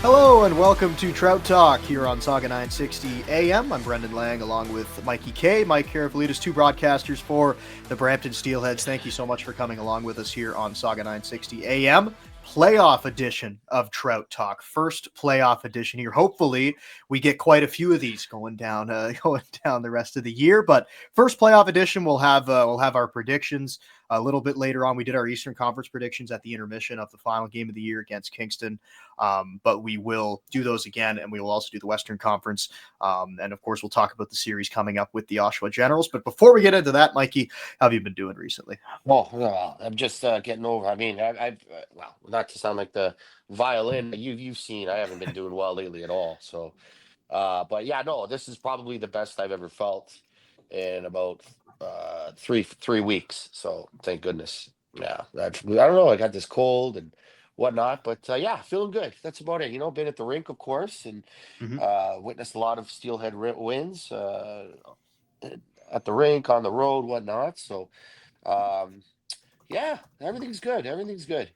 Hello and welcome to Trout Talk here on Saga 960 AM. I'm Brendan Lang along with Mikey K, Mike Karafilidis, two broadcasters for the Brampton Steelheads. Thank you so much for coming along with us here on Saga 960 AM. Playoff edition of Trout Talk. First playoff edition here. Hopefully we get quite a few of these going down the rest of the year. But first playoff edition, we'll have our predictions a little bit later on. We did our Eastern Conference predictions at the intermission of the final game of the year against Kingston. But we will do those again, and we will also do the Western Conference. And of course, we'll talk about the series coming up with the Oshawa Generals. But before we get into that, Mikey, how have you been doing recently? Well, I'm just getting over. I mean, I've well, not to sound like the violin that you've seen, I haven't been doing well lately at all. So, but yeah, no, this is probably the best I've ever felt in about three weeks. So thank goodness. Yeah, I don't know. I got this cold and whatnot, but yeah, feeling good. That's about it. Been at the rink, of course, and Mm-hmm. witnessed a lot of Steelhead wins at the rink, on the road, whatnot. So. Um, yeah, everything's good. Everything's good.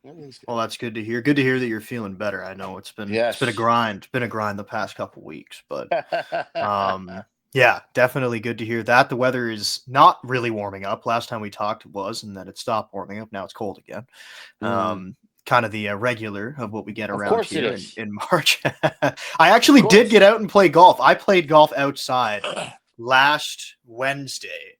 Everything's good. Well, that's good to hear. Good to hear that you're feeling better. I know it's been a Yes. grind. It's been a grind the past couple weeks, but yeah, definitely good to hear that. The weather is not really warming up. Last time we talked it was, and then it stopped warming up. Now it's cold again. Mm, Kind of the regular of what we get of around course it here in, is. in March. I Of actually did get course. out and play golf. I played golf outside last Wednesday.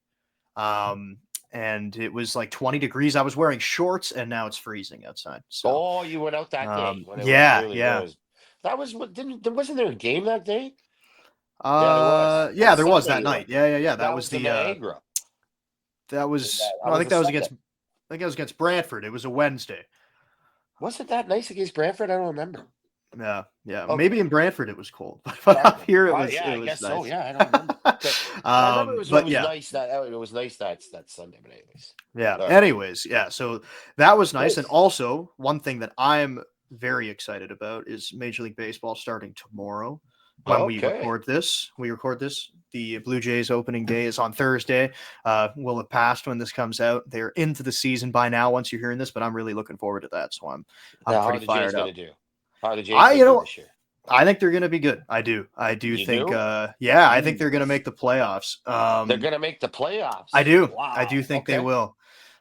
Um, and it was like 20 degrees. I was wearing shorts, and now it's freezing outside. So, Oh, you went out that day when it was yeah, really yeah. was. That was what didn't there wasn't there a game that day? Yeah, there was. Yeah, That there was Sunday that you night. went. Yeah. That That was was the the Niagara. that was That no, I was think the that was Sunday. against Brantford. It was a Wednesday. Was it that nice against Brantford? I don't remember. Yeah. Maybe Okay. in Brantford it was cold, but up Okay. here it Oh, was yeah, it I was guess so. nice. Yeah, I don't remember. Okay. I remember it But was yeah, nice it was nice that Sunday, but anyways. yeah. All right. Anyways, yeah. So that was nice, and Nice. also one thing that I'm very excited about is Major League Baseball starting tomorrow. When we Okay. record this, the Blue Jays opening day is on Thursday. Will have passed when this comes out. They're into the season by now. Once you're hearing this, but I'm really looking forward to that. So I'm Now, how pretty are the Jays fired going up. to do? How are the Jays I going you to do know this year? I think they're going to be good. I do You think. do? Yeah, I think Mm. they're going to make the playoffs. They're going to make the I playoffs. do. I do Wow. think they Okay. will.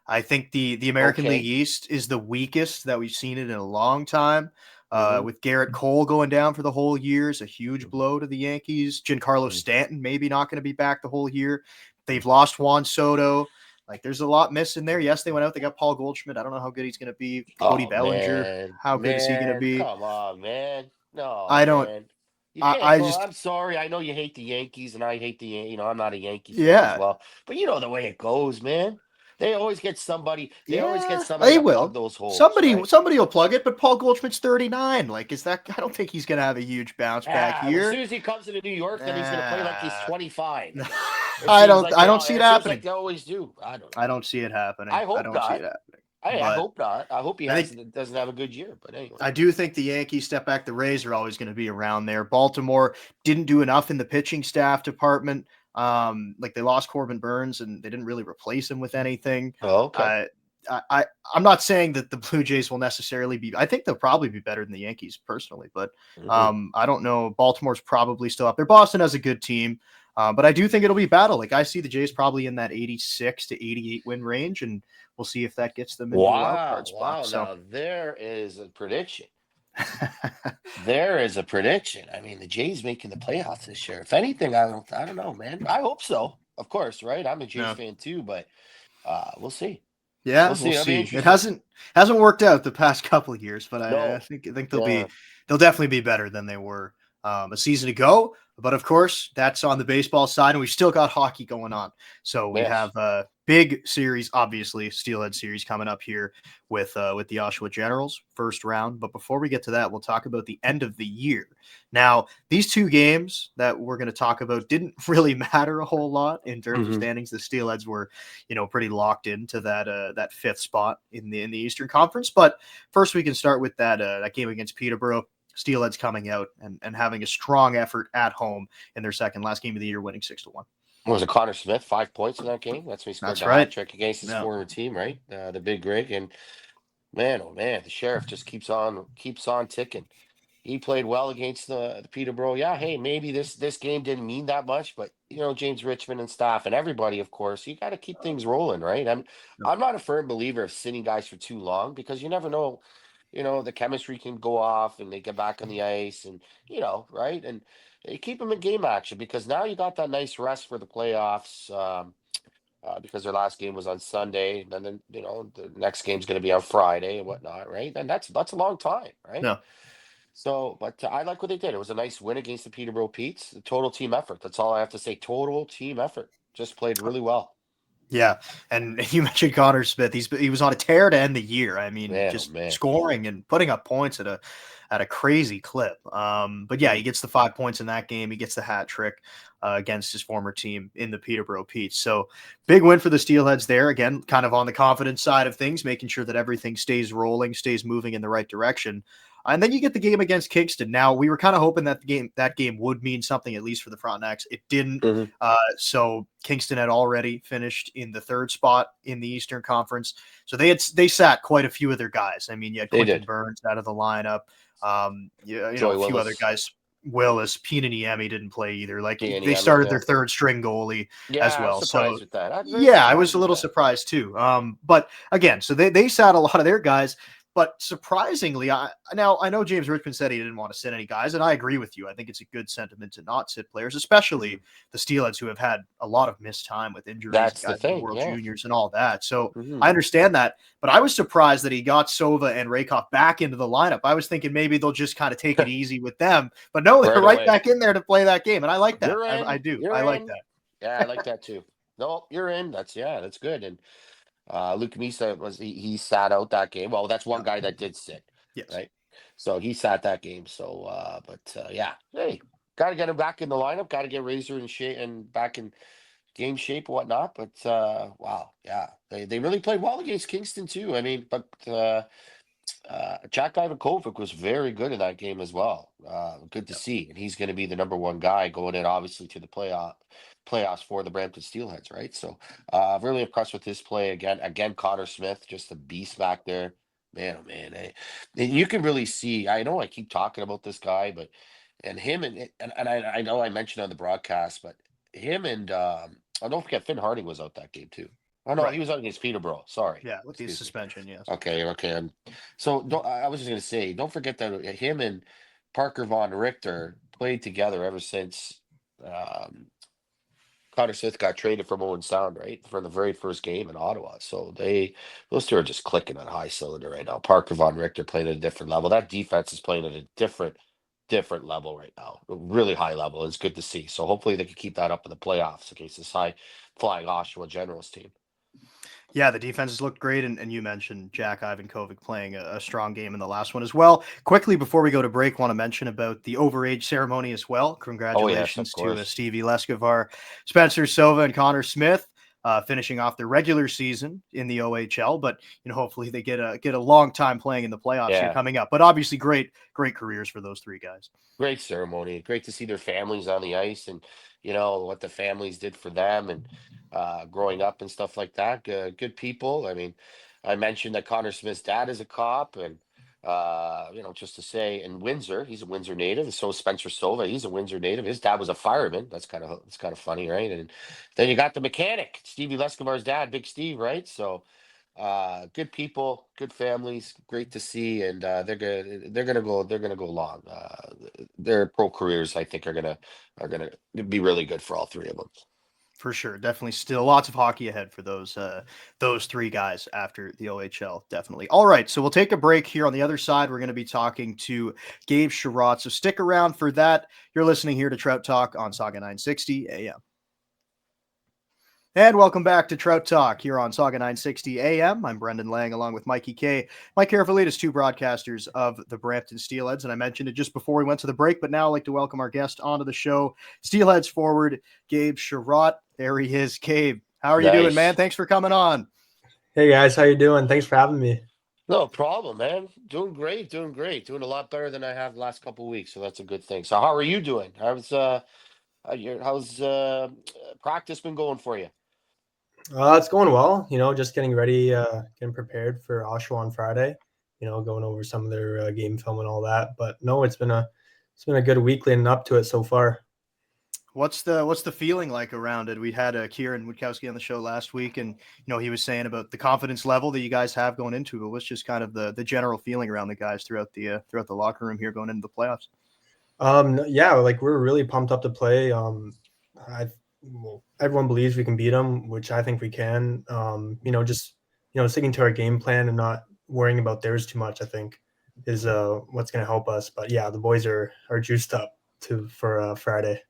I think the American League Okay. East is the weakest that we've seen it in a long time. Hmm. With Garrett Cole going down for the whole year is a huge blow to the Yankees. Giancarlo Stanton maybe not going to be back the whole year. They've lost Juan Soto. Like there's a lot missing there. Yes, they went out. They got Paul Goldschmidt. I don't know how good he's going to be. Cody Oh Bellinger. man, How good is he going to man, be? come on, man. No, I don't. man. You can't I go. just. I'm sorry. I know you hate the Yankees, and I hate I'm not a Yankee fan as Yeah. well. But you know the way it goes, man. They always get somebody. They always get Yeah, somebody they to plug will. those holes, Somebody right? somebody will plug it, but Paul Goldschmidt's 39. Like, is that I don't think he's gonna have a huge bounce back Ah, as here. soon as he comes into New York, then he's going to play like he's Nah. 25. It I seems don't like I they don't all. see it It seems like happening. they always do. I don't I know. don't see it happening. I I hope don't see it not. happening. I But hope not. I hope he I think doesn't have a good year. But I anyway. do think the Yankees step back. The Rays are always going to be around there. Baltimore didn't do enough in the pitching staff department. Like they lost Corbin Burns and they didn't really replace him with anything. Oh, okay. I, I'm not saying that the Blue Jays will necessarily be. I think they'll probably be better than the Yankees personally, but Hmm. I don't know. Baltimore's probably still up there. Boston has a good team, but I do think it'll be battle. Like I see the Jays probably in that 86 to 88 win range, and we'll see if that gets them into a wild card Wow. spot. Wow. So. Now there is a prediction. There is a prediction. I mean, the Jays making the playoffs this year. If anything, I don't know, man. I hope so. Of course, right? I'm a Jays No. fan too, but we'll see. We'll Yeah, we'll see. That'll be see. It interesting. hasn't worked out the past couple of years, but I No. think Yeah. they'll definitely be better than they were a season ago. But of course, that's on the baseball side, and we've still got hockey going on. So we Yes. have a big series, obviously Steelhead series coming up here with the Oshawa Generals first round. But before we get to that, we'll talk about the end of the year. Now, these two games that we're going to talk about didn't really matter a whole lot in terms of Hmm. standings. The Steelheads were pretty locked into that fifth spot in the Eastern Conference. But first, we can start with that game against Peterborough. Steelheads coming out and having a strong effort at home in their second last game of the year, winning 6-1. Was it Connor Smith 5 points in that game? That's when he scored That's the hat right. trick against his No, former team, right? The Big Rig, and man, oh man, the sheriff just keeps on ticking. he played well against the Peterborough. Yeah, hey, maybe this game didn't mean that much, but James Richmond and staff and everybody, of course, you got to keep things rolling, right? I'm not a firm believer of sitting guys for too long because you never know. The chemistry can go off and they get back on the ice and right, and you keep them in game action because now you got that nice rest for the playoffs. Because their last game was on Sunday, and then the next game's going to be on Friday and whatnot, right? And that's a long time, right? No. So, but I like what they did. It was a nice win against the Peterborough Petes. The total team effort. That's all I have to say. Total team effort. Just played really well. Yeah, and you mentioned Connor Smith. He was on a tear to end the year. I mean, Man, oh just man. scoring and putting up points at a crazy clip. But yeah, he gets the 5 points in that game. He gets the hat trick against his former team in the Peterborough Petes. So big win for the Steelheads there. Again, kind of on the confidence side of things, making sure that everything stays rolling, stays moving in the right direction. And then you get the game against Kingston. Now we were kind of hoping that game would mean something at least for the Frontenacs. It didn't. Mm-hmm. So Kingston had already finished in the third spot in the Eastern Conference. So they sat quite a few of their guys. I mean, you had Quentin Burns out of the lineup. Joy A few other Willis. guys. Willis, Niemi didn't play either. Like they Niemi, started yeah. their third string goalie as well. Surprised So with that. yeah, I was a little surprised too. But again, so they sat a lot of their guys. But surprisingly, I know James Richmond said he didn't want to sit any guys, and I agree with you. I think it's a good sentiment to not sit players, especially the Steelheads who have had a lot of missed time with injuries, That's guys the in the thing, World yeah. Juniors and all that. So I understand that, but I was surprised that he got Sova and Rakoff back into the lineup. I was thinking maybe they'll just kind of take it easy with them, but no, they're right back in there to play that game, and I like that. You're in. I do. You're I like in. that. Yeah, I like that too. No, you're in. That's good. And Luke Misa he sat out that game. Well, that's one guy that did sit. Yes. Right. So he sat that game. So yeah. Hey, gotta get him back in the lineup, gotta get Razor in shape and back in game shape and whatnot. But wow, yeah. They really played well against Kingston too. I mean, but Jack Ivankovic was very good in that game as well. Good to see. And he's gonna be the number one guy going in obviously to the playoffs for the Brampton Steelheads, right? So really impressed with his play again. Connor Smith, just a beast back there, man. Oh man, and you can really see. I know I keep talking about this guy, but and him and I know I mentioned on the broadcast, but him and don't forget Finn Harding was out that game too. Oh no, he was out against Peterborough. Sorry, Yeah, with the suspension. Yes. Okay. So I was just gonna say, don't forget that him and Parker Von Richter played together ever since um, Connor Smith got traded from Owen Sound, right, for the very first game in Ottawa. So those two are just clicking on high cylinder right now. Parker Von Richter playing at a different level. That defense is playing at a different level right now, a really high level. It's good to see. So hopefully they can keep that up in the playoffs against this high flying Oshawa Generals team. Yeah, the defenses looked great, and you mentioned Jack Ivankovic playing a strong game in the last one as well. Quickly, before we go to break, want to mention about the overage ceremony as well. Congratulations to Stevie Leskovar, Spencer Sova, and Connor Smith finishing off their regular season in the OHL. But hopefully they get a long time playing in the playoffs here coming up. But obviously, great careers for those three guys. Great ceremony. Great to see their families on the ice and what the families did for them and growing up and stuff like that. Good people. I mean, I mentioned that Connor Smith's dad is a cop and just to say in Windsor, he's a Windsor native, and so is Spencer Sova. He's a Windsor native. His dad was a fireman. That's kind of funny, right? And then you got the mechanic, Stevie Leskovar's dad, Big Steve, right? So good people, good families, great to see, and they're gonna go long. Their pro careers, I think, are gonna be really good for all three of them. For sure, definitely still lots of hockey ahead for those three guys after the OHL, definitely. All right, so we'll take a break here. On the other side, we're going to be talking to Gabe Chiarot, so stick around for that. You're listening here to Trout Talk on Saga 960 AM. And welcome back to Trout Talk here on Saga 960 AM. I'm Brendan Lang along with Mikey K, Mike Karafilidis, two broadcasters of the Brampton Steelheads. And I mentioned it just before we went to the break, but now I'd like to welcome our guest onto the show, Steelheads forward Gabe Chiarot. There he is. Gabe, how are you doing, man? Thanks for coming on. Hey guys, how you doing? Thanks for having me. No problem, man. Doing great. Doing a lot better than I have the last couple of weeks, so that's a good thing. So how are you doing? How's practice been going for you? It's going well. Just getting ready, getting prepared for Oshawa on Friday. going over some of their game film and all that. But no, it's been a good week leading up to it so far. What's the feeling like around it? We had Kieran Witkowski on the show last week, and he was saying about the confidence level that you guys have going into it. What's just kind of the general feeling around the guys throughout the locker room here going into the playoffs? Yeah, like we're really pumped up to play. Everyone believes we can beat them, which I think we can. Just sticking to our game plan and not worrying about theirs too much, I think, is what's going to help us. But yeah, the boys are juiced up for Friday.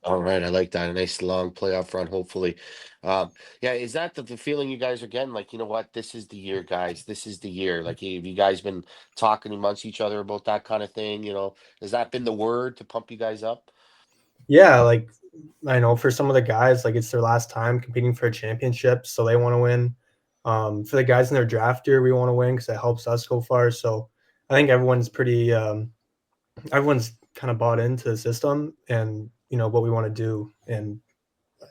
All right, I like that. A nice long playoff run, hopefully. Yeah, is that the feeling you guys are getting? Like, you know what? This is the year, guys. This is the year. Like, have you guys been talking amongst each other about that kind of thing? Has that been the word to pump you guys up? Yeah, like I know for some of the guys, like it's their last time competing for a championship, so they want to win. For the guys in their draft year, we want to win because it helps us go far. So I think everyone's everyone's kind of bought into the system and what we want to do, and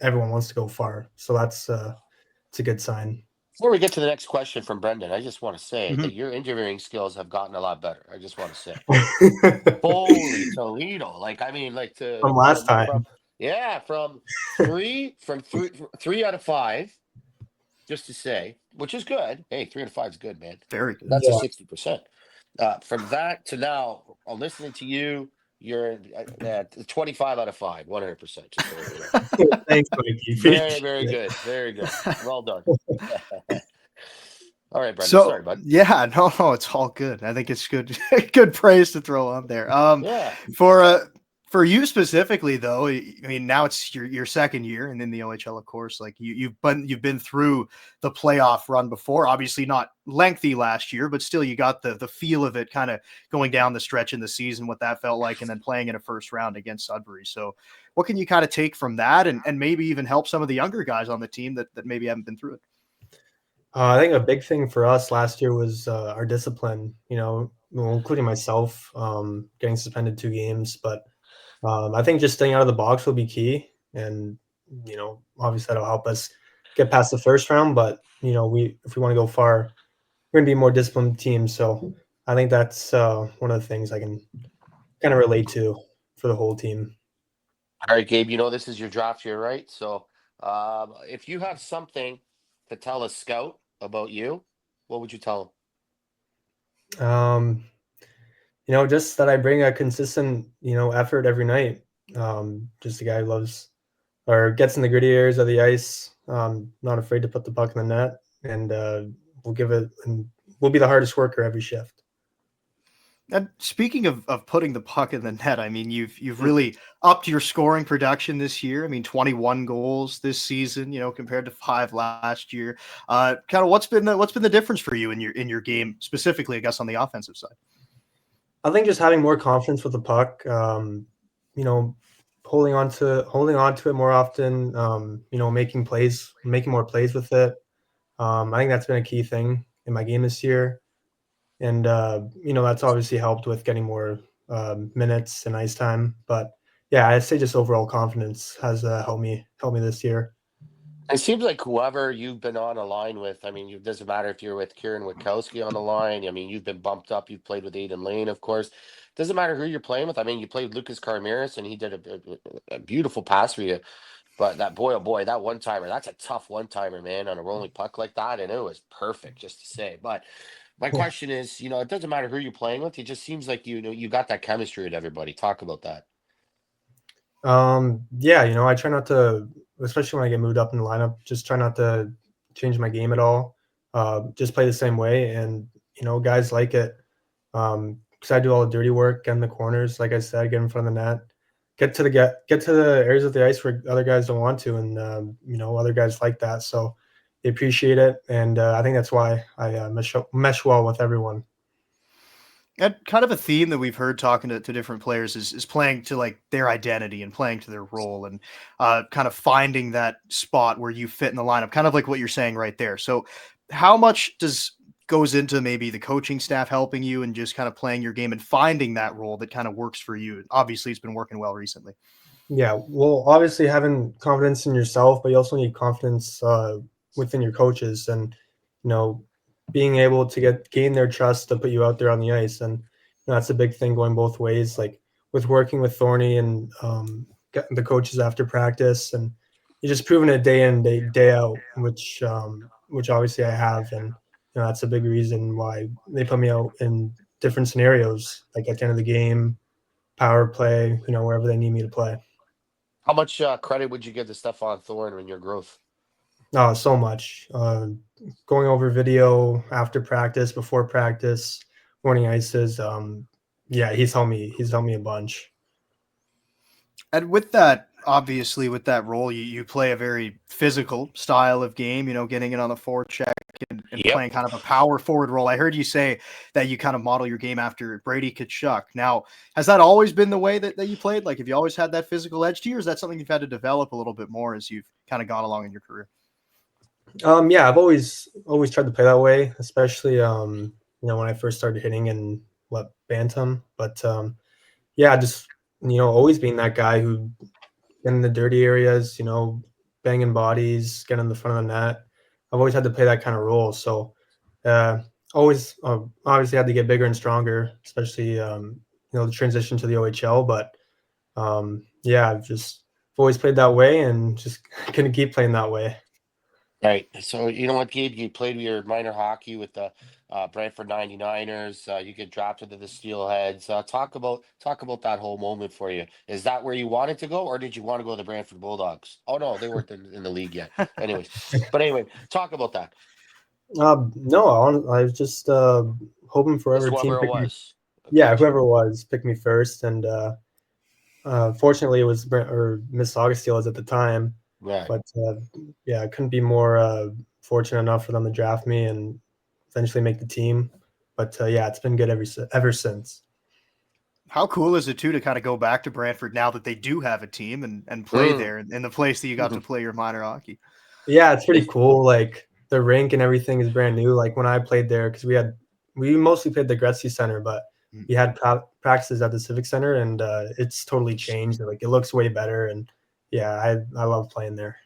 everyone wants to go far. So that's it's a good sign. Before we get to the next question from Brendan, I just want to say Mm-hmm. that your interviewing skills have gotten a lot better. I just want to say, holy Toledo! Like, I mean, like From last time. from three out of five, just to say, which is good. Hey, 3 out of 5 is good, man. Very good. That's a Yeah. 60%. From that to now, I'm listening to you. You're 25 out of 5, 100%. Just so you know. Thanks, Mikey. Very, very good. Very good. Well done. All right, Brendan. So, Sorry, bud. yeah, no, it's all good. I think it's good, good praise to throw on there. Yeah. For you specifically, though, I mean, now it's your second year, and in the OHL, of course, like you've been through the playoff run before. Obviously, not lengthy last year, but still, you got the feel of it, kind of going down the stretch in the season, what that felt like, and then playing in a first round against Sudbury. So, what can you kind of take from that, and maybe even help some of the younger guys on the team that maybe haven't been through it? I think a big thing for us last year was our discipline, including myself, getting suspended 2 games. But I think just staying out of the box will be key. And, obviously that'll help us get past the first round. But, if we want to go far, we're going to be a more disciplined team. So I think that's one of the things I can kind of relate to for the whole team. All right, Gabe, this is your draft year, right? So if you have something to tell a scout about you, what would you tell him? Just that I bring a consistent, effort every night. Just a guy who loves or gets in the gritty areas of the ice, not afraid to put the puck in the net, and we'll be the hardest worker every shift. And speaking of putting the puck in the net, I mean, you've really upped your scoring production this year. I mean, 21 goals this season, compared to 5 last year. Kind of what's been the difference for you in your game specifically, I guess, on the offensive side? I think just having more confidence with the puck, holding on to it more often, making more plays with it. I think that's been a key thing in my game this year. And, that's obviously helped with getting more minutes and ice time. But, yeah, I'd say just overall confidence has helped me this year. It seems like whoever you've been on a line with, I mean, it doesn't matter if you're with Kieran Witkowski on the line. I mean, you've been bumped up. You've played with Aiden Lane, of course. Doesn't matter who you're playing with. I mean, you played with Lucas Carmiris, and he did a beautiful pass for you. But that boy, oh boy, that one-timer, that's a tough one-timer, man, on a rolling puck like that. And it was perfect, just to say. But my question is, it doesn't matter who you're playing with. It just seems like, you got that chemistry with everybody. Talk about that. Yeah, I try not to, especially when I get moved up in the lineup, just try not to change my game at all. Just play the same way, and guys like it because I do all the dirty work, get in the corners, like I said, get in front of the net, get to the areas of the ice where other guys don't want to, and other guys like that, so they appreciate it, and I think that's why I mesh well with everyone. And kind of a theme that we've heard talking to different players is playing to like their identity and playing to their role, and kind of finding that spot where you fit in the lineup, kind of like what you're saying right there. So how much goes into maybe the coaching staff helping you and just kind of playing your game and finding that role that kind of works for you? Obviously it's been working well recently. Yeah, well, obviously having confidence in yourself, but you also need confidence within your coaches, and being able to gain their trust to put you out there on the ice. And that's a big thing going both ways. Like with working with Thorny and the coaches after practice, and you're just proving it day in, day out, which obviously I have. And that's a big reason why they put me out in different scenarios, like at the end of the game, power play, wherever they need me to play. How much credit would you give to Stefan Thorne in your growth? Oh, so much. Going over video after practice, before practice, morning ices. Yeah, he's helped me a bunch. And with that, obviously, with that role, you play a very physical style of game, getting it on the forecheck and playing kind of a power forward role. I heard you say that you kind of model your game after Brady Tkachuk. Now, has that always been the way that you played? Like, have you always had that physical edge to you, or is that something you've had to develop a little bit more as you've kind of gone along in your career? Yeah, I've always tried to play that way, especially when I first started hitting in bantam. But yeah, just always being that guy who in the dirty areas, banging bodies, getting in the front of the net. I've always had to play that kind of role. So always obviously had to get bigger and stronger, especially the transition to the OHL. But yeah, I've always played that way and just couldn't keep playing that way. Right. So you know what, Gabe? You played your minor hockey with the Brantford 99ers. You get drafted to the Steelheads. Talk about that whole moment for you. Is that where you wanted to go, or did you want to go to the Brantford Bulldogs? Oh no, they weren't in the league yet. Anyways, but anyway, talk about that. No, I was just hoping for whoever team picked me. Yeah, whoever it was picked me first, and fortunately it was Mississauga Steelers at the time. Right. But yeah, I couldn't be more fortunate enough for them to draft me and eventually make the team. But yeah, it's been good ever since. How cool is it too to kind of go back to Brantford now that they do have a team and play there in the place that you got to play your minor hockey? Yeah, it's pretty cool. Like the rink and everything is brand new. Like when I played there, because we mostly played the Gretzky Center, but we had practices at the Civic Center, and it's totally changed. Like it looks way better, and yeah, I love playing there.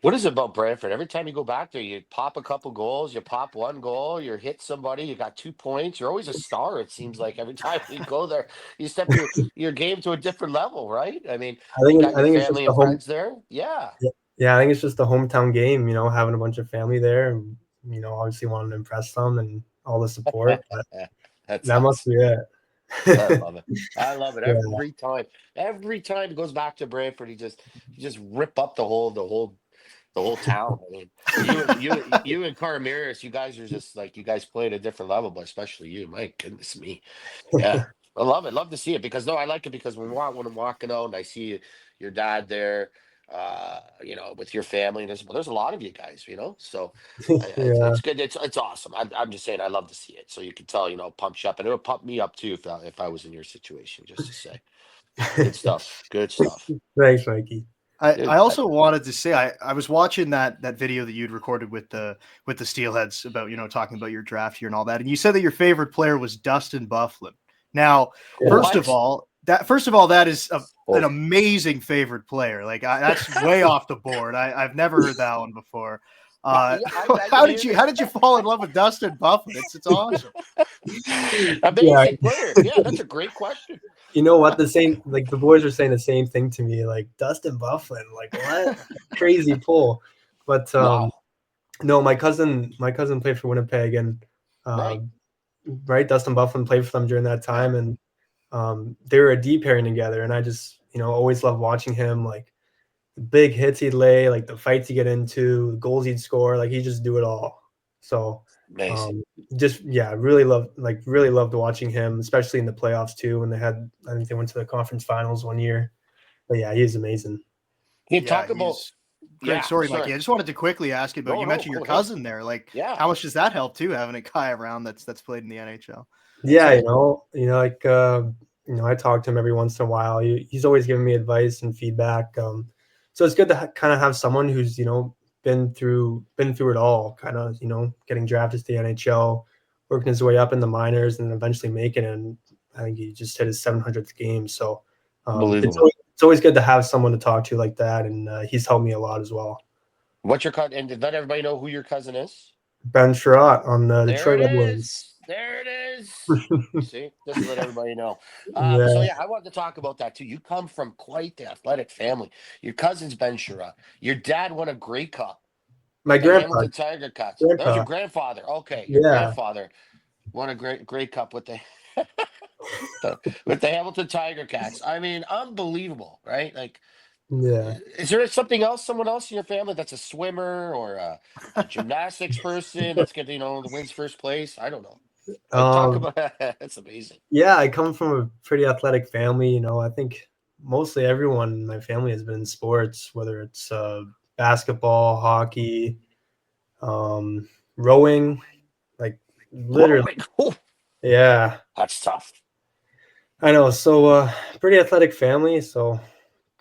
What is it about Brantford? Every time you go back there, you pop a couple goals, you pop one goal, you hit somebody, you got 2 points. You're always a star, it seems like. Every time you go there, you step your game to a different level, right? I mean, you got your family and friends there. Yeah. Yeah, I think it's just the hometown game, having a bunch of family there and, obviously wanting to impress them and all the support. But that awesome. must be it. I love it. I love it. Every time. Every time it goes back to Brantford, you just rip up the whole town. I mean, you and Caramiris, you guys are just like, you guys play at a different level, but especially you. My goodness me. Yeah. I love it. Love to see it because I like it because when I'm walking out and I see your dad there, with your family, there's a lot of you guys, so it's good. It's awesome. I'm just saying, I love to see it. So you can tell, pumps you up, and it would pump me up too if I was in your situation, just to say. Good stuff. Good stuff. Thanks, Mikey. I also wanted to say I was watching that video that you'd recorded with the Steelheads about talking about your draft year and all that, and you said that your favorite player was Dustin Byfuglien. Now, first of all, that is an amazing favorite player. Like that's way off the board. I've never heard that one before. How did you fall in love with Dustin Byfuglien? It's awesome. Amazing player. Yeah, that's a great question. You know what? The boys were saying the same thing to me. Like Dustin Byfuglien, like what crazy pull. But wow. No, my cousin played for Winnipeg, and right, Dustin Byfuglien played for them during that time, and they were a D pairing together, and I just always loved watching him. Like the big hits he'd lay, like the fights he'd get into, the goals he'd score, like he just do it all. So really loved watching him, especially in the playoffs too. When I think they went to the conference finals one year. But yeah, he's amazing. Can you talk about great story, Mikey. I just wanted to quickly ask you about you mentioned your cousin there. Like, how much does that help too, having a guy around that's played in the NHL? Yeah, I talk to him every once in a while. He's always giving me advice and feedback. So it's good to kind of have someone who's been through it all, kind of getting drafted to the NHL, working his way up in the minors, and eventually making it. And I think he just hit his 700th game. So it's always good to have someone to talk to like that, and he's helped me a lot as well. What's your cousin? And did let everybody know who your cousin is? Ben Chiarot on the There Detroit it Red Wings. is. There it is. See, just to let everybody know. Yeah, So yeah, I wanted to talk about that too. You come from quite the athletic family. Your cousin's Ben Chiarot. Your dad won a Grey Cup my with the grandpa. Hamilton Tiger Cats. That was your Grandpa. grandfather. Okay, your Yeah, grandfather won a Grey Cup with the with the Hamilton Tiger Cats. I mean, unbelievable, right? Like, yeah. is there something else, someone else in your family that's a swimmer or a gymnastics person that's getting, the wins first place? I don't know. Like, talk Um, about that's amazing. yeah, I come from a pretty athletic family. I think mostly everyone in my family has been in sports, whether it's basketball, hockey, um, rowing, like literally. Rowing. Oh, Yeah, that's tough. I know. So, pretty athletic family. So,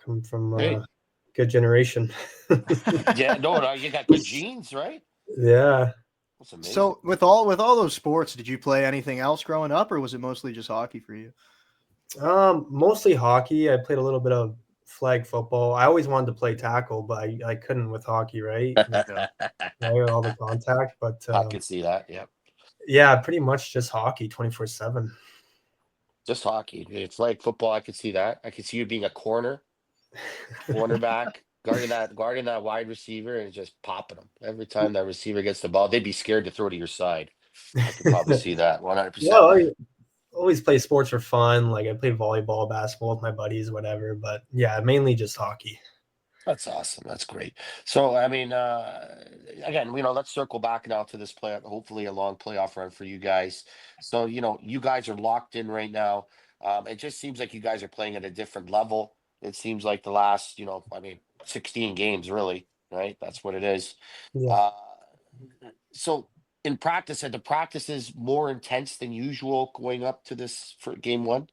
come from Hey, good generation. yeah, no, you got good genes, right? Yeah. That's amazing. So with all those sports, did you play anything else growing up, or was it mostly just hockey for you? Mostly hockey. I played a little bit of flag football. I always wanted to play tackle, but I couldn't with hockey, right? Yeah. Right, all the contact. But I could see that. Yeah, yeah, pretty much just hockey 24/7. just hockey. It's like football. I could see that. I could see you being a cornerback, guarding that wide receiver and just popping them every time that receiver gets the ball. They'd be scared to throw to your side. I could probably see that 100%. Well, I always play sports for fun. Like I played volleyball, basketball with my buddies, whatever. But yeah, mainly just hockey. That's awesome. That's great. So, I mean, again, let's circle back now to this play. Hopefully, a long playoff run for you guys. So, you guys are locked in right now. It just seems like you guys are playing at a different level. It seems like the last, 16 games, really, right? That's what it is. Yeah. Uh, so, in practice, are the practices more intense than usual going up to this for game one?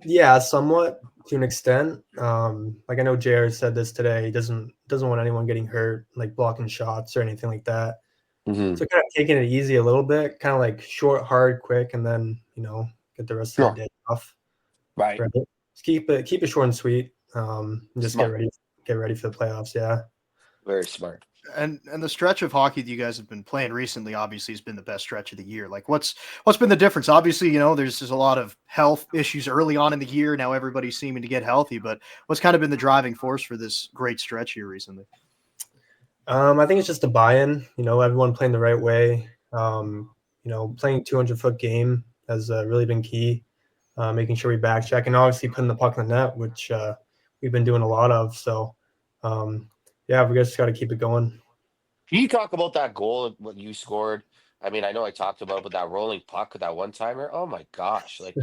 Yeah, somewhat to an extent. Like I know Jared said this today. He doesn't want anyone getting hurt, like blocking shots or anything like that. Mm-hmm. So kind of taking it easy a little bit, kind of like short, hard, quick, and then get the rest of the Sure. day off. Right. Right. Just keep it short and sweet. And just Smart. get ready for the playoffs. Yeah. Very smart. And the stretch of hockey that you guys have been playing recently obviously has been the best stretch of the year. Like what's been the difference? Obviously, there's a lot of health issues early on in the year. Now everybody's seeming to get healthy, but what's kind of been the driving force for this great stretch here recently? I think it's just a buy-in. Everyone playing the right way. Playing 200-foot game has really been key. Making sure we back check and obviously putting the puck in the net, which we've been doing a lot of. So, yeah, we just got to keep it going. Can you talk about that goal, what you scored? I mean, I know I talked about but that rolling puck, that one timer. Oh my gosh! Like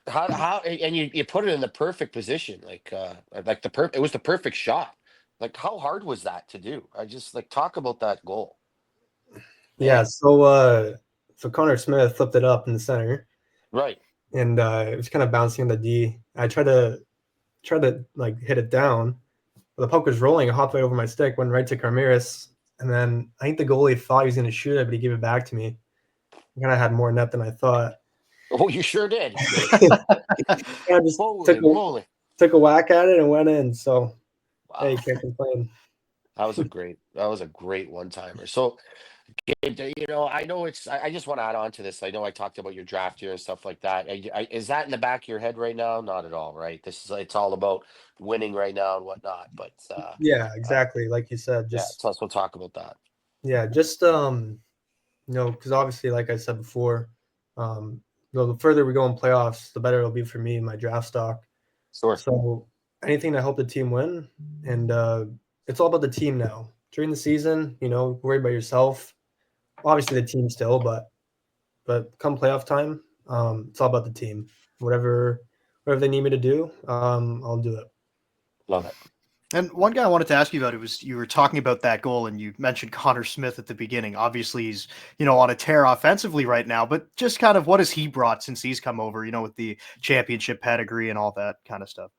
how and you put it in the perfect position, like it was the perfect shot. Like how hard was that to do? I just like talk about that goal. Yeah. Man, So Connor Smith flipped it up in the center, right. and it was kind of bouncing on the D. I tried to like hit it down, but the puck was rolling halfway over my stick, went right to Carmiris, and then I think the goalie thought he was going to shoot it, but he gave it back to me. I kind of had more net than I thought. Oh, you sure did. I just Holy moly! took a whack at it and went in. So hey, Wow, can't complain. that was a great one timer. So Gabe, I know I just want to add on to this. I know I talked about your draft year and stuff like that. Is that in the back of your head right now? Not at all, right? It's all about winning right now and whatnot. But Yeah, uh, exactly. Like you said, yeah, just so let's talk about that. just because obviously, like I said before, the further we go in playoffs, the better it'll be for me and my draft stock. Sure. So anything to help the team win, and it's all about the team now. During the season, worry about yourself. Obviously, the team still, but come playoff time, it's all about the team. Whatever they need me to do, I'll do it. Love it. And one guy I wanted to ask you about, it was you were talking about that goal and you mentioned Connor Smith at the beginning. Obviously he's, on a tear offensively right now, but just kind of what has he brought since he's come over, with the championship pedigree and all that kind of stuff.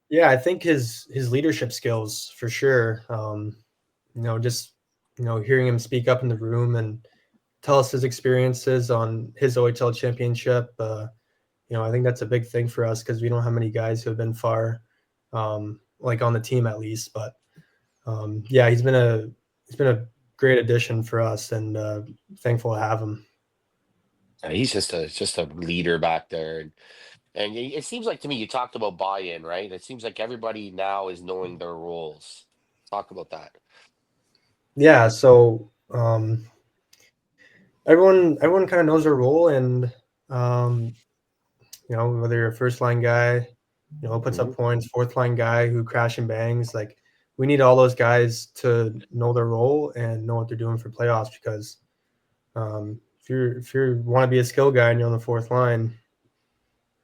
Yeah, I think his leadership skills for sure. Just hearing him speak up in the room and tell us his experiences on his OHL championship. I think that's a big thing for us because we don't have many guys who have been far, like on the team at least. But yeah, he's been a great addition for us, and thankful to have him. He's just a leader back there, and it seems like to me you talked about buy-in, right? It seems like everybody now is knowing their roles. Talk about that. Yeah, so everyone kind of knows their role, and whether you're a first line guy, puts up points, fourth line guy who crash and bangs, like we need all those guys to know their role and know what they're doing for playoffs, because if you want to be a skill guy and you're on the fourth line,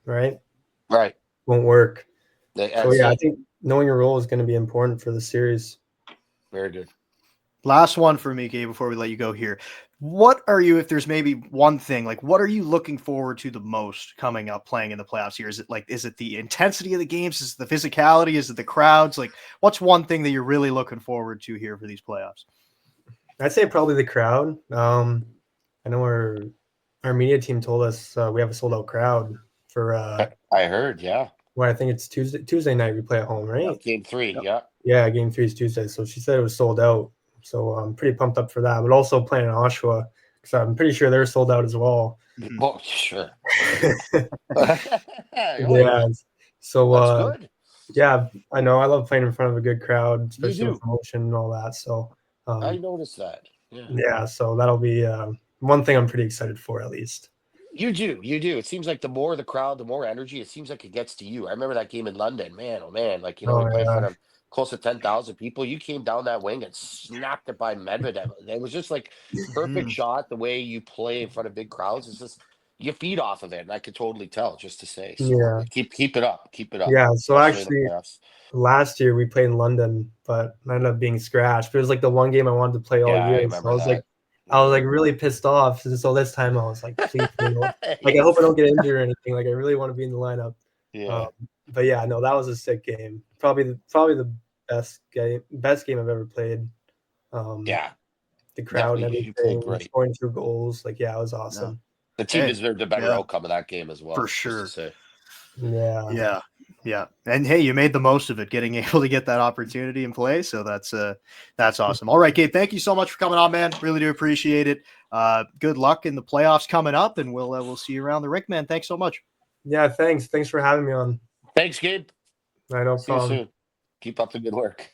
right, won't work. So yeah, I think knowing your role is going to be important for the series. Very good. Last one for me, Gabe, before we let you go here. What are you, if there's maybe one thing, like what are you looking forward to the most coming up playing in the playoffs here? Is it the intensity of the games? Is it the physicality? Is it the crowds? Like what's one thing that you're really looking forward to here for these playoffs? I'd say probably the crowd. I know our media team told us we have a sold out crowd for I heard, yeah. Well, I think it's Tuesday night we play at home, right? Game 3, yeah. Yeah, game 3 is Tuesday. So she said it was sold out. So I'm pretty pumped up for that. But also playing in Oshawa, because I'm pretty sure they're sold out as well. Well, sure. Yeah. So that's good. Yeah, I know. I love playing in front of a good crowd, especially with emotion and all that. So I noticed that. Yeah, so that'll be one thing I'm pretty excited for, at least. You do. It seems like the more the crowd, the more energy, it seems like it gets to you. I remember that game in London, man, oh man, like, we played in front of close to 10,000 people. You came down that wing and snapped it by Medvedev. It was just like perfect shot. The way you play in front of big crowds is just, you feed off of it. And I could totally tell, just to say. So keep it up. Yeah. So actually, last year we played in London, but I ended up being scratched. But it was like the one game I wanted to play all year. So I was like really pissed off. So this time I was like, please, like I hope I don't get injured or anything. Like I really want to be in the lineup. Yeah. But yeah, no, that was a sick game. Probably the best game I've ever played. The crowd and everything, scoring 2 goals. Like, yeah, it was awesome. The team deserved a better outcome of that game as well. For sure. Yeah. And hey, you made the most of it, getting able to get that opportunity and play. So that's awesome. All right, Gabe, thank you so much for coming on, man. Really do appreciate it. Good luck in the playoffs coming up, and we'll see you around the rink, man. Thanks so much. Yeah, thanks. Thanks for having me on. Thanks, Gabe. I know. See you soon. Keep up the good work.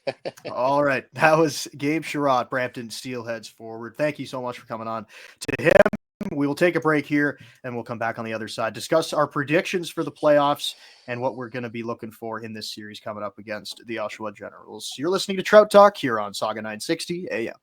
All right. That was Gabe Chiarot, Brampton Steelheads forward. Thank you so much for coming on. To him, we will take a break here, and we'll come back on the other side, discuss our predictions for the playoffs and what we're going to be looking for in this series coming up against the Oshawa Generals. You're listening to Trout Talk here on Saga 960 AM.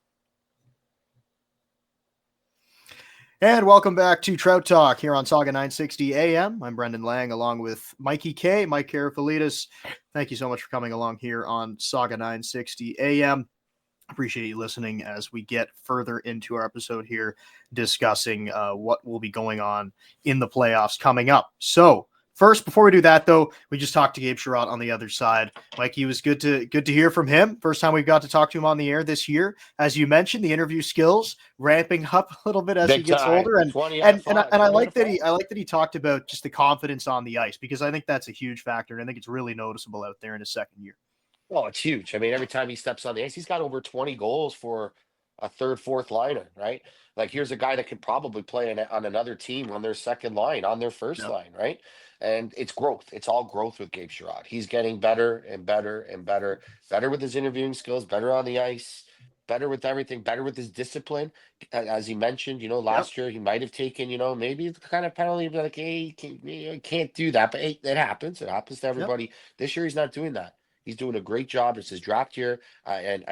And welcome back to Trout Talk here on Saga 960 AM. I'm Brendan Lang, along with Mikey K, Mike Karafilidis. Thank you so much for coming along here on Saga 960 AM. Appreciate you listening as we get further into our episode here, discussing what will be going on in the playoffs coming up. So first, before we do that, though, we just talked to Gabe Chiarot on the other side. Mikey, it was good to hear from him. First time we got to talk to him on the air this year. As you mentioned, the interview skills ramping up a little bit as he gets older, and I like that he talked about just the confidence on the ice, because I think that's a huge factor, and I think it's really noticeable out there in his second year. Oh, it's huge. I mean, every time he steps on the ice, he's got over 20 goals for a third, fourth liner, right? Like, here's a guy that could probably play on another team on their second line, on their first line, right? And it's growth. It's all growth with Gabe Chiarot. He's getting better and better and better, better with his interviewing skills, better on the ice, better with everything, better with his discipline. As he mentioned, last year he might have taken, maybe the kind of penalty, like, hey, you can't do that, but hey, it happens. It happens to everybody. This year he's not doing that. He's doing a great job. It's his draft year, and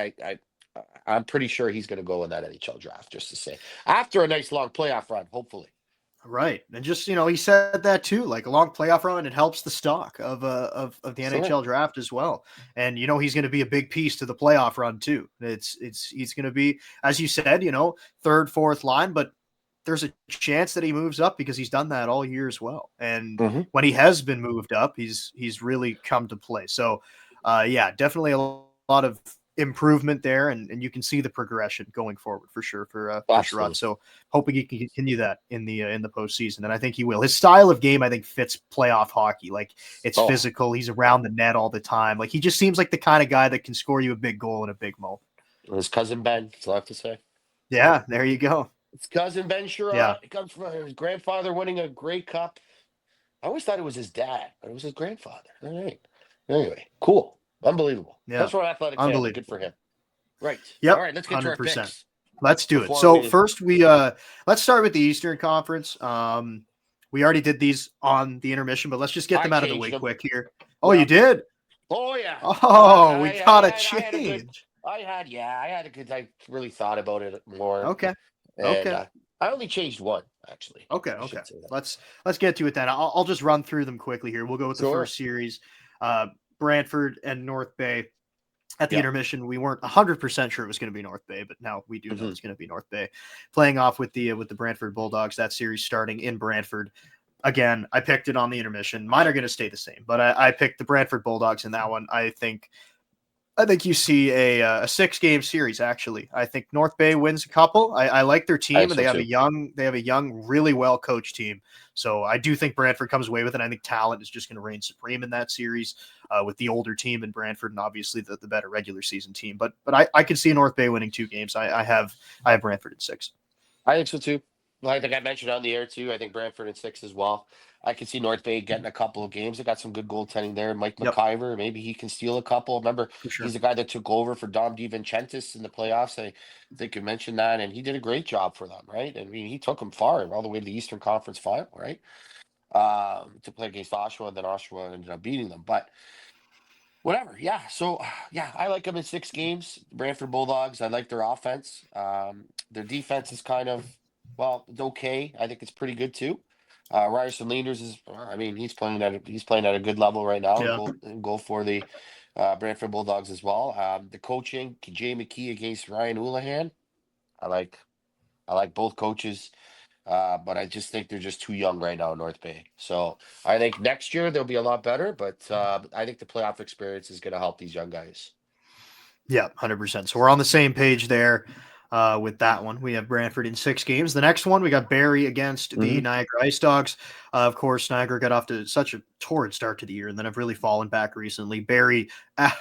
I'm pretty sure he's going to go in that NHL draft, just to say, after a nice long playoff run, hopefully. Right. And just, he said that too, like a long playoff run, it helps the stock of the NHL draft as well. And, he's going to be a big piece to the playoff run too. He's going to be, as you said, third, fourth line, but there's a chance that he moves up, because he's done that all year as well. And when he has been moved up, he's really come to play. So, definitely a lot of improvement there, and you can see the progression going forward for sure for Chiarot. So hoping he can continue that in the postseason, and I think he will. His style of game, I think, fits playoff hockey. Like, it's physical. He's around the net all the time. Like, he just seems like the kind of guy that can score you a big goal in a big moment. His cousin Ben, that's all I have to say. Yeah, there you go. It's cousin Ben Yeah. Chiarot. It comes from his grandfather winning a Grey Cup. I always thought it was his dad, but it was his grandfather. All right. Anyway, cool. Unbelievable. Yeah. Comes from an athletic family. Good for Unbelievable. him. Right. All Yep. right, let's get to our 100%. picks Let's do it. before So we. first let's start with the Eastern Conference. We already did these on the intermission, but let's just get I them out of the changed way them. quick here. Oh, Yeah. you did? Oh yeah. Oh, we got a I had a good. change. I had a good. I really thought about it more, Okay. and Okay. I only changed one actually. Okay. I Okay. should say that. Let's get to it then. I'll just run through them quickly here. We'll go with the Sure. first series. Brantford and North Bay. At the Yeah. intermission, we weren't 100% sure it was going to be North Bay, but now we do know Mhm. it's going to be North Bay. Playing off with the Brantford Bulldogs, that series starting in Brantford. Again, I picked it on the intermission. Mine are going to stay the same, but I picked the Brantford Bulldogs in that one. I think you see a 6-game series. Actually, I think North Bay wins a couple. I like their I team, think and so they have a young, really well coached team. So I do think Brantford comes away with it. I think talent is just going to reign supreme in that series with the older team in Brantford, and obviously the better regular season team. But I could see North Bay winning 2 games. I have Brantford in 6. I think so too. Well, I think I mentioned on the air too. I think Brantford in 6 as well. I can see North Bay getting a couple of games. They got some good goaltending there. Mike Yep, McIver, maybe he can steal a couple. Remember, for sure. he's the guy that took over for Dom DiVincentis in the playoffs. I think you mentioned that, and he did a great job for them, right? I mean, he took them far, all the way to the Eastern Conference Final, right? To play against Oshawa, and then Oshawa ended up beating them. But whatever, yeah. So, yeah, I like them in 6 games. Brantford Bulldogs. I like their offense. Their defense is kind of it's okay. I think it's pretty good too. Ryerson Leanders is. I mean, he's playing at a good level right now. Yeah, Go for the Brantford Bulldogs as well. The coaching, Jay McKee against Ryan Houlihan. I like both coaches. But I just think they're just too young right now in North Bay. So I think next year they'll be a lot better, but I think the playoff experience is going to help these young guys. yeah, 100%. So we're on the same page there. With that one, we have Brantford in 6 games. The next one, we got Barrie against the Niagara Ice Dogs. Of course, Niagara got off to such a torrid start to the year, and then have really fallen back recently. Barrie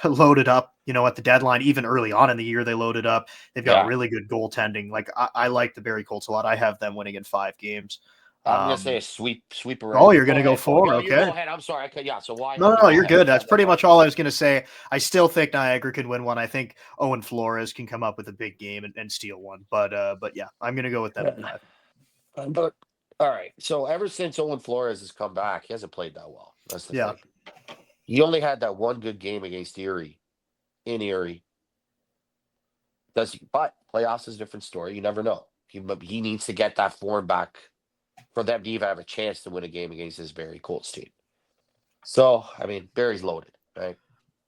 loaded up, at the deadline, even early on in the year, they loaded up. They've got really good goaltending. Like I like the Barrie Colts a lot. I have them winning in 5 games. I'm going to say a sweep around. Oh, you're going to go 4? No, Okay. you go ahead. I'm sorry. So why? No, you're good. That's pretty much all I was going to say. I still think Niagara can win one. I think Owen Flores can come up with a big game and steal one. But yeah, I'm going to go with them at 5. But all right. So ever since Owen Flores has come back, he hasn't played that well. That's the thing. He only had that one good game against Erie, in Erie. But playoffs is a different story. You never know. He needs to get that form back for them to even have a chance to win a game against this Barrie Colts team. So, I mean, Barry's loaded, right?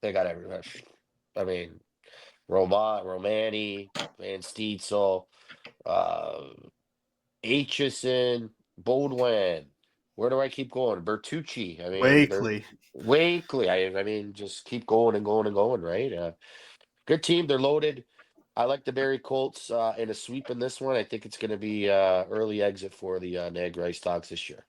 They got everyone. I mean, Romani, Van Steedsel, Aitchison, Baudouin. Where do I keep going? Bertucci. I mean, Wakely. I mean, just keep going and going and going, right? Good team. They're loaded. I like the Barrie Colts in a sweep in this one. I think it's going to be early exit for the Niagara Ice Dogs this year.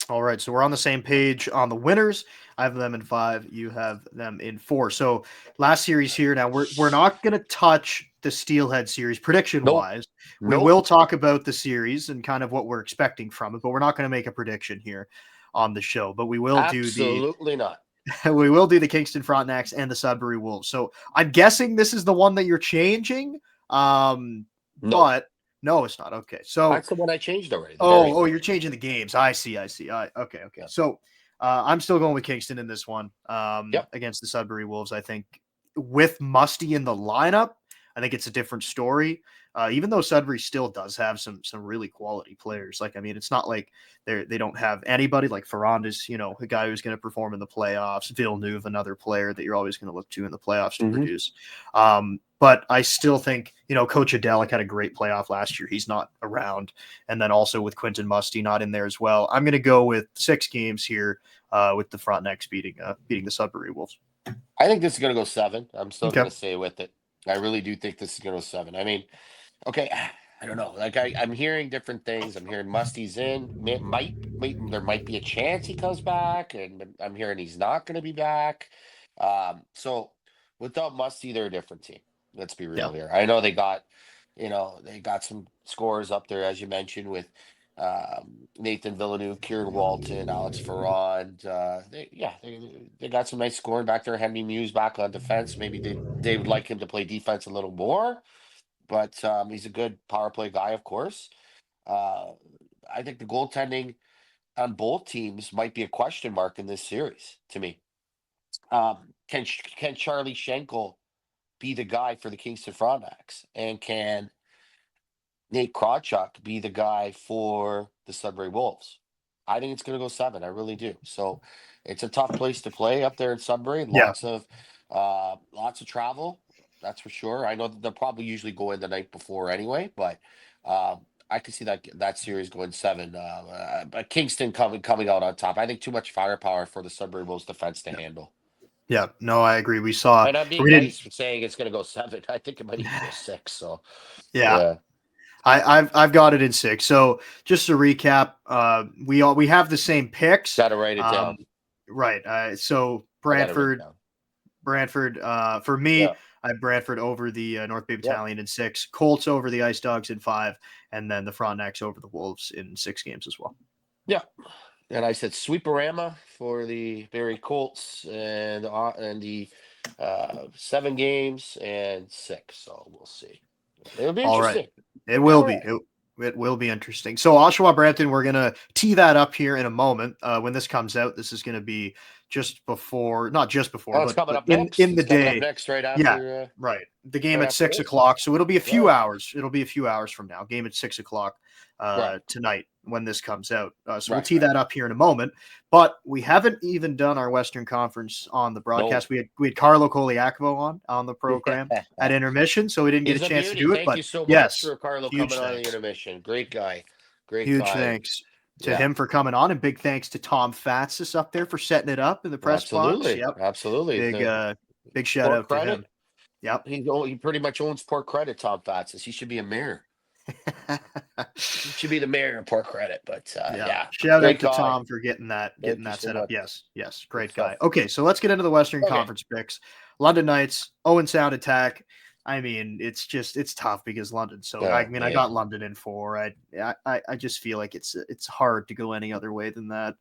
All right, so we're on the same page on the winners. I have them in 5. You have them in 4. So last series here. Now we're not going to touch the Steelhead series prediction wise. We will talk about the series and kind of what we're expecting from it, but we're not going to make a prediction here on the show. But we will Absolutely not. We will do the Kingston Frontenacs and the Sudbury Wolves. So I'm guessing this is the one that you're changing. But no, it's not. Okay. So that's the one I changed already. You're changing the games. I see. Okay. Yeah. So I'm still going with Kingston in this one against the Sudbury Wolves. I think with Musty in the lineup, I think it's a different story. Even though Sudbury still does have some really quality players. Like, I mean, it's not like they don't have anybody like Ferrandes, a guy who's going to perform in the playoffs. Villeneuve, another player that you're always going to look to in the playoffs to produce. But I still think, Coach Adelic had a great playoff last year. He's not around. And then also with Quentin Musty not in there as well. I'm going to go with 6 games here with the Frontenacs beating the Sudbury Wolves. I think this is going to go 7. I'm still going to stay with it. I really do think this is going to go 7. I mean, okay, I don't know. Like I'm hearing different things. I'm hearing Musty's in. There might be a chance he comes back, and I'm hearing he's not going to be back. So without Musty, they're a different team. Let's be real here. I know they got they got some scores up there, as you mentioned, with Nathan Villeneuve, Kieran Walton, Alex Ferrand. They got some nice scoring back there. Henry Muse back on defense. Maybe they would like him to play defense a little more, but he's a good power play guy, of course. Uh, I think the goaltending on both teams might be a question mark in this series to me. Can Charlie Schenkel be the guy for the Kingston Frontenacs? And can Nate Krawchuk be the guy for the Sudbury Wolves? I think it's going to go 7. I really do. So it's a tough place to play up there in Sudbury. Yeah. Lots of travel. That's for sure. I know that they'll probably usually go in the night before anyway, but I can see that series going 7. But Kingston coming out on top. I think too much firepower for the Sudbury Wolves defense to handle. Yeah, no, I agree. And I'm being we didn't. nice for saying it's going to go 7. I think it might even go 6. So Yeah, I've got it in 6. So just to recap, we have the same picks. Got to write it down. Right. So I gotta write it Brantford. down. For me, Yeah. I have Brantford over the North Bay Yeah. Battalion in 6, Colts over the Ice Dogs in 5, and then the Frontenacs over the Wolves in 6 games as well. Yeah. And I said sweeperama for the Barrie Colts and the 7 games and 6. So we'll see. It'll be All interesting. right. It will be. It will be interesting. So Oshawa Brampton, we're going to tee that up here in a moment. When this comes out, this is going to be not just before, It's coming up in next. the It's coming day. up next, right after. Yeah, right. The game right at 6 after this. o'clock. So it'll be a few Right. hours. It'll be a few hours from now. Game at 6 o'clock Right. tonight when this comes out. So we'll Right, tee that up here in a moment. But we haven't even done our Western Conference on the broadcast. No. We had Carlo Koliakovo on the program at intermission, so we didn't get He's a chance beauty. to do it. Thank But you so much yes, for Carlo huge coming on the thanks. intermission. Great guy. Great Huge guy. thanks to him for coming on, and big thanks to Tom Fatsis up there for setting it up in the press box. Yep. Absolutely. Big shout out credit. to him. Yep. He pretty much owns Port Credit, Tom Fatsis. He should be a mayor. He should be the mayor of Port Credit. But yeah. Shout Great out to guy. Tom for getting that so set up. much. Yes. Great Good guy. stuff. Okay, so let's get into the Western Conference picks. London Knights, Owen Sound Attack. I mean, it's tough because London. So I got London in 4. I just feel like it's hard to go any other way than that.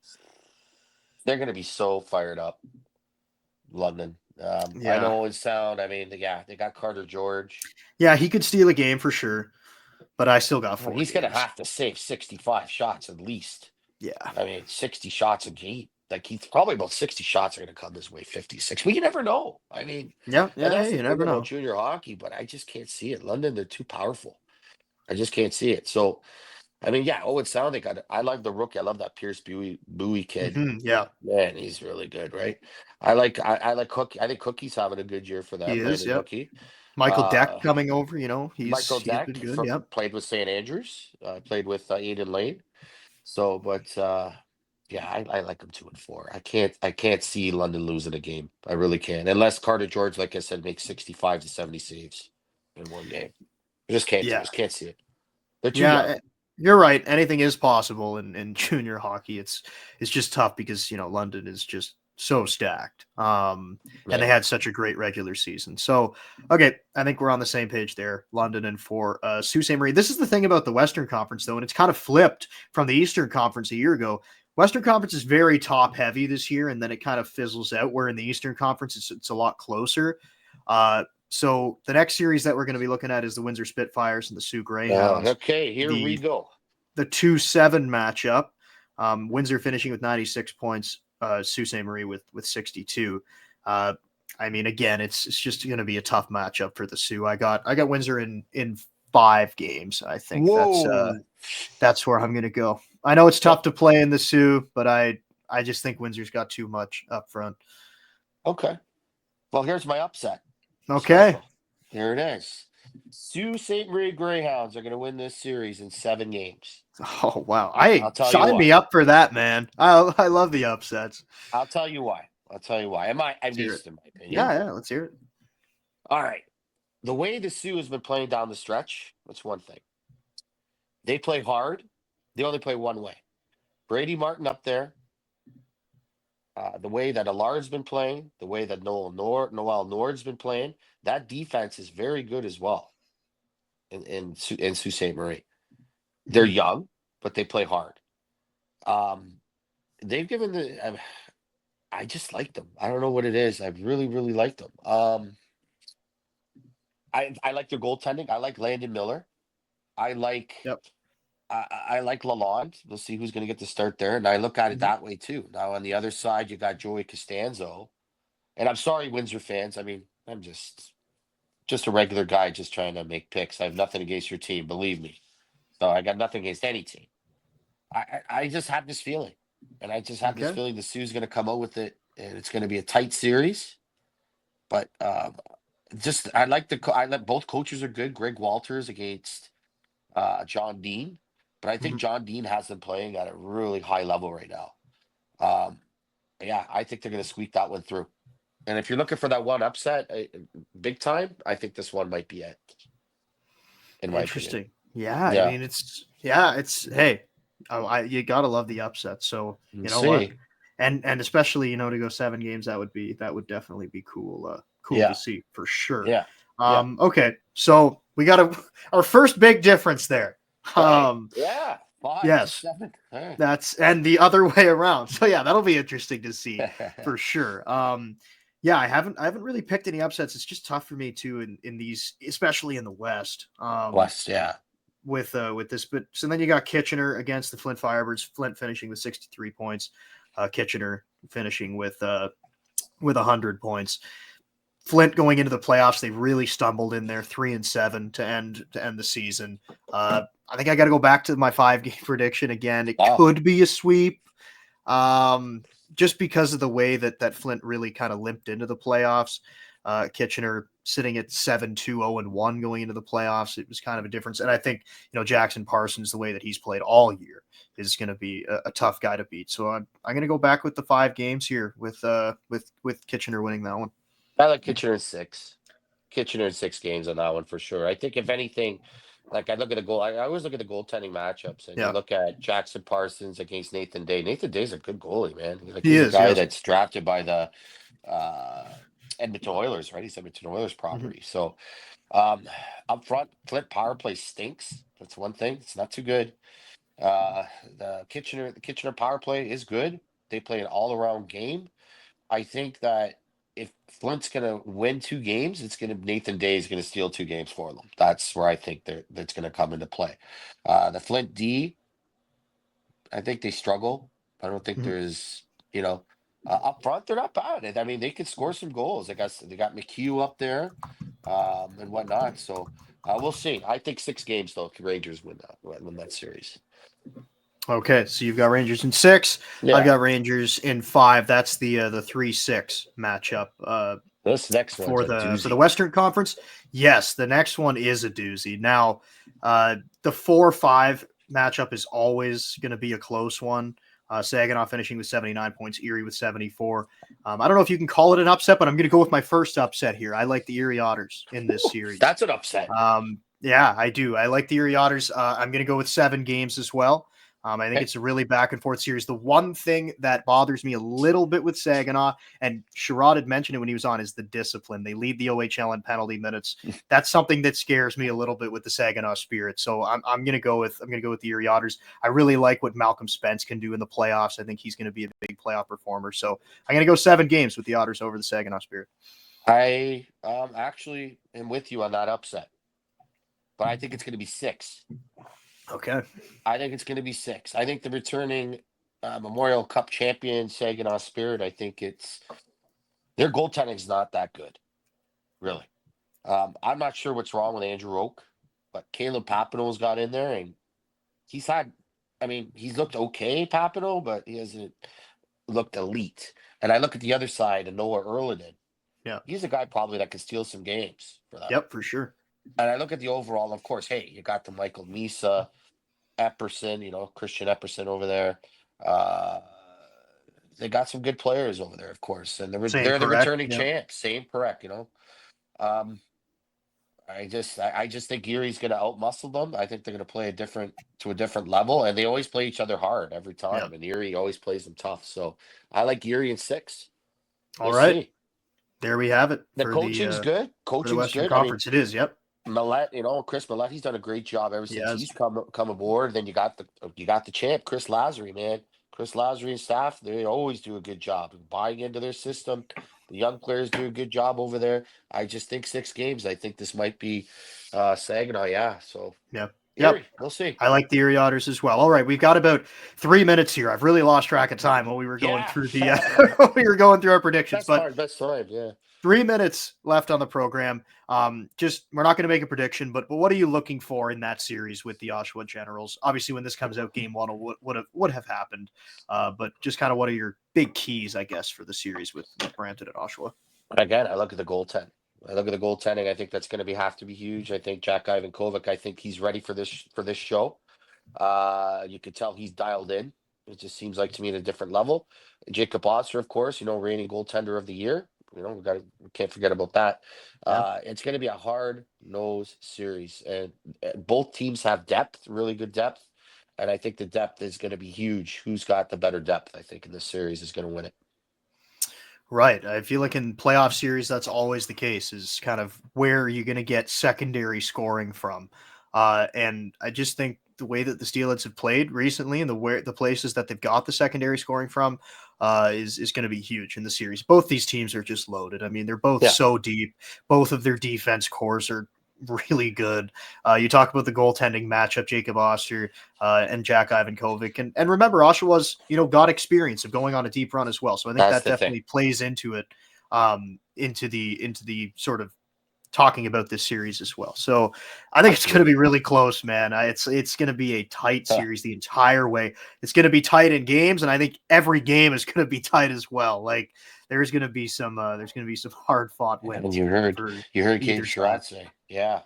They're going to be so fired up, London. I know Owen Sound. I mean, they got Carter George. Yeah, he could steal a game for sure, but I still got 4. He's going to have to save 65 shots at least. Yeah, I mean, 60 shots a game. Like he's probably about 60 shots are going to come this way. 56. We never know. I mean, yeah. That's You never know. junior hockey, but I just can't see it. London, they're too powerful. I just can't see it. So, I mean, Owen Sound, I like the rookie. I love that Pierce Bowie kid. Mm-hmm, yeah, man, he's really good, right? I like Cookie. I think Cookie's having a good year for them. He is. Yeah. Cookie. Michael Deck coming over. He's Deck been good. Yeah. Played with St. Andrews. Played with Aiden Lane. So, but I like them 2 and 4. I can't see London losing a game. I really can't, unless Carter George, like I said, makes 65 to 70 saves in one game. I just can't. Just can't see it. They're too young. You're right. Anything is possible in junior hockey. It's just tough because London is just so stacked. And they had such a great regular season. So okay, I think we're on the same page there. London and 4. Sault Ste. Marie. This is the thing about the Western Conference though, and it's kind of flipped from the Eastern Conference a year ago. Western Conference is very top heavy this year, and then it kind of fizzles out. Where in the Eastern Conference, it's a lot closer. So the next series that we're going to be looking at is the Windsor Spitfires and the Sioux Greyhounds. Okay, here we go. The 2-7 matchup. Windsor finishing with 96 points. Sault Ste. Marie with 62. I mean, again, it's just going to be a tough matchup for the Sioux. I got Windsor in 5 games. I think that's where I'm going to go. I know it's tough to play in the Sioux, but I just think Windsor's got too much up front. Okay. Well, here's my upset. Okay. Special. Here it is. Sault Ste. Marie Greyhounds are going to win this series in 7 games. Oh, wow. Sign me up for that, man. I love the upsets. I'll tell you why. I'm east, in my opinion. Yeah, let's hear it. All right. The way the Sioux has been playing down the stretch, that's one thing. They play hard. They only play one way. Brady Martin up there. The way that Allard's been playing, the way that Noel Nord's been playing, that defense is very good as well. in Sault Ste. Marie. They're young, but they play hard. They've given I just like them. I don't know what it is. I really, really like them. I like their goaltending. I like Landon Miller. I like Yep. I like Lalonde. We'll see who's going to get the start there, and I look at it Mhm. that way too. Now on the other side, you got Joey Costanzo, and I'm sorry, Windsor fans. I mean, I'm just a regular guy, just trying to make picks. I have nothing against your team, believe me. So I got nothing against any team. I just have this feeling, and I just have this Okay. feeling the Sioux's going to come out with it, and it's going to be a tight series. But just I like both coaches are good. Greg Walters against John Dean, but I think Mhm. John Dean has them playing at a really high level right now. Um, yeah, I think they're going to squeak that one through. And if you're looking for that one upset, big time, I think this one might be it, in my opinion. Interesting. Yeah, I Yeah, mean it's hey, you gotta love the upset. So you let's know what, see. and especially to go 7 games, that would definitely be cool. Cool to Yeah, see for sure. yeah, yeah. Okay, so we got our first big difference there. Right. Yeah, 5 to Yes, 7. All right. that's and the other way around. So yeah, that'll be interesting to see for sure. Yeah, I haven't really picked any upsets. It's just tough for me too in these, especially in the West. West, yeah. With this, but so then you got Kitchener against the Flint Firebirds. Flint finishing with 63 points. Kitchener finishing with 100 points. Flint going into the playoffs, they really stumbled in there, 3-7 to end the season. I think I got to go back to my 5-game prediction again. It Wow. could be a sweep, just because of the way that Flint really kind of limped into the playoffs. Kitchener sitting at 7-2-0-1 going into the playoffs. It was kind of a difference, and I think Jackson Parsons, the way that he's played all year, is going to be a tough guy to beat. So I'm going to go back with the 5 games here with Kitchener winning that one. I like Kitchener in 6. Kitchener in 6 games on that one for sure. I think if anything, like I look at the goal, I always look at the goaltending matchups, and you Yeah, look at Jackson Parsons against Nathan Day. Nathan Day's a good goalie, man. Like he he's a is. guy Yes. that's drafted by the uh, Edmonton Oilers, right? He's Edmonton Oilers Mhm. property. So um, up front, Flint power play stinks. That's one thing. It's not too good. Uh, the Kitchener power play is good. They play an all around game. I think that if Flint's gonna win 2 games, it's gonna Nathan Day is gonna steal 2 games for them. That's where I think that's gonna come into play. The Flint D, I think they struggle. I don't think Mhm. there's up front they're not bad. I mean they could score some goals. They got McHugh up there, and whatnot. So we'll see. I think 6 games though. Rangers win that series. Okay, so you've got Rangers in 6. I've Yeah, got Rangers in 5. That's the 3-6 matchup this next one's for a the doozy. Western Conference. Yes, the next one is a doozy. Now, the 4-5 matchup is always going to be a close one. Saginaw finishing with 79 points, Erie with 74. I don't know if you can call it an upset, but I'm going to go with my first upset here. I like the Erie Otters in this series. That's an upset. Yeah, I do. I like the Erie Otters. I'm going to go with 7 games as well. I think Okay. it's a really back and forth series. The one thing that bothers me a little bit with Saginaw, and Chiarot had mentioned it when he was on, is the discipline. They lead the OHL in penalty minutes. That's something that scares me a little bit with the Saginaw Spirit. So I'm going to go with the Erie Otters. I really like what Malcolm Spence can do in the playoffs. I think he's going to be a big playoff performer. So I'm going to go 7 games with the Otters over the Saginaw Spirit. I actually am with you on that upset, but I think it's going to be 6. Okay. I think it's going to be 6. I think the returning Memorial Cup champion Saginaw Spirit. I think their goaltending's not that good, really. I'm not sure what's wrong with Andrew Oak, but Caleb Papineau's got in there, and he's had. I mean, he's looked okay, Papineau, but he hasn't looked elite. And I look at the other side, and Noah Erlinen. Yeah. He's a guy probably that could steal some games for them. Yep, for sure. And I look at the overall, of course, hey, you got the Michael Misa, Epperson, Christian Epperson over there. Uh, they got some good players over there, of course, and Same they're the correct. returning Yeah. champs. Same correct. Um, I just think Erie's going to outmuscle them. I think they're going to play to a different level, and they always play each other hard every Yeah. time. And Erie always plays them tough. So I like Erie in 6. All We'll right. see. There we have it The coaching's good. for the Coaching's Western good. I mean, Conference. It is. Yep. Millette, Chris Millette, he's done a great job ever since Yes. he's come aboard. Then you got the champ, Chris Lazary, man. Chris Lazary and staff, they always do a good job of buying into their system. The young players do a good job over there. I just think 6 games. I think this might be Saginaw, yeah. So Yep. Erie, we'll see. I like the Erie Otters as well. All right, we've got about 3 minutes here. I've really lost track of time while we were going through our predictions. Best time, yeah. 3 minutes left on the program. We're not going to make a prediction, but what are you looking for in that series with the Oshawa Generals? Obviously, when this comes out, game 1 would have happened. But just kind of what are your big keys, I guess, for the series with Brampton and Oshawa? Again, I look at the goaltending. I think that's going to have to be huge. I think Jack Ivankovic, I think he's ready for this show. You could tell he's dialed in. It just seems like to me at a different level. Jacob Oster, of course, reigning goaltender of the year. We can't forget about that. Yeah. It's going to be a hard-nosed series, and both teams have depth, really good depth, and I think the depth is going to be huge. Who's got the better depth? I think in this series is going to win it. Right. I feel like in playoff series, that's always the case, is kind of where you're going to get secondary scoring from. And I just think the way that the Steelheads have played recently and the places that they've got the secondary scoring from is going to be huge in the series. Both these teams are just loaded. I mean, they're both so deep. Both of their defense cores are really good. You talk about the goaltending matchup, Jacob Oster and Jack Ivankovic. And remember, Oshawa's, got experience of going on a deep run as well. So I think that definitely plays into it, into the sort of talking about this series as well. So I think it's going to be really close, man. It's going to be a tight series the entire way. It's going to be tight in games, and I think every game is going to be tight as well. Like there's going to be some hard fought wins. And you heard Gabe Chiarot say, yeah,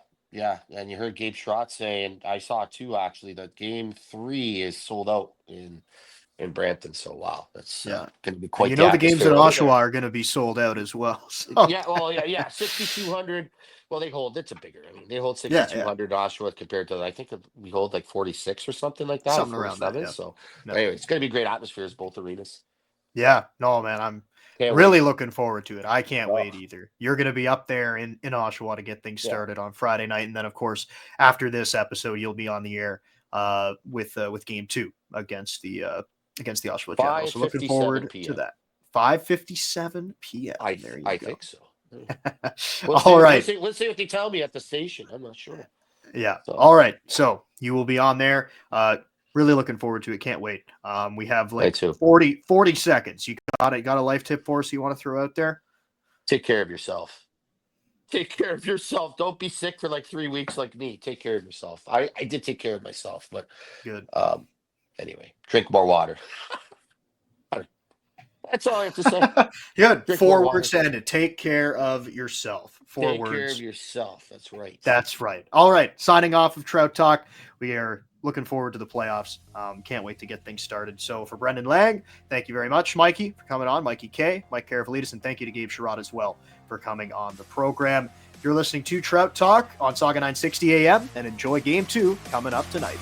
and you heard Gabe Chiarot say, and I saw too actually that game 3 is sold out in Brampton. So wow, that's going to be quite. The games in Oshawa are going to be sold out as well. So. Yeah, 6,200. Well, they hold. It's a bigger. I mean, they hold 6,200 Oshawa compared to I think we hold like 46 or something like that. Something around that. Yeah. So anyway, it's going to be great atmospheres both arenas. Yeah, no, man, I'm really looking forward to it. I can't wait either. You're going to be up there in Oshawa to get things started on Friday night, and then of course after this episode, you'll be on the air with game 2 against the Oshawa Generals. So looking forward to that. 5:57 p.m. I think so. All right. Let's see what they tell me at the station. I'm not sure. Yeah. So. All right. So you will be on there. Really looking forward to it. Can't wait. We have like 40 seconds. You got a life tip for us you want to throw out there? Take care of yourself. Don't be sick for like 3 weeks like me. Take care of yourself. I did take care of myself, but good. Anyway, drink more water. That's all I have to say. Good. 4 words to end it. Take care of yourself. 4 words. Take care of yourself. That's right. That's right. All right. Signing off of Trout Talk. We are looking forward to the playoffs. Can't wait to get things started. So for Brendan Lang, thank you very much, Mikey, for coming on. Mikey K, Mike Karafilidis, and thank you to Gabe Chiarot as well for coming on the program. You're listening to Trout Talk on Saga 960 AM, and enjoy Game 2 coming up tonight.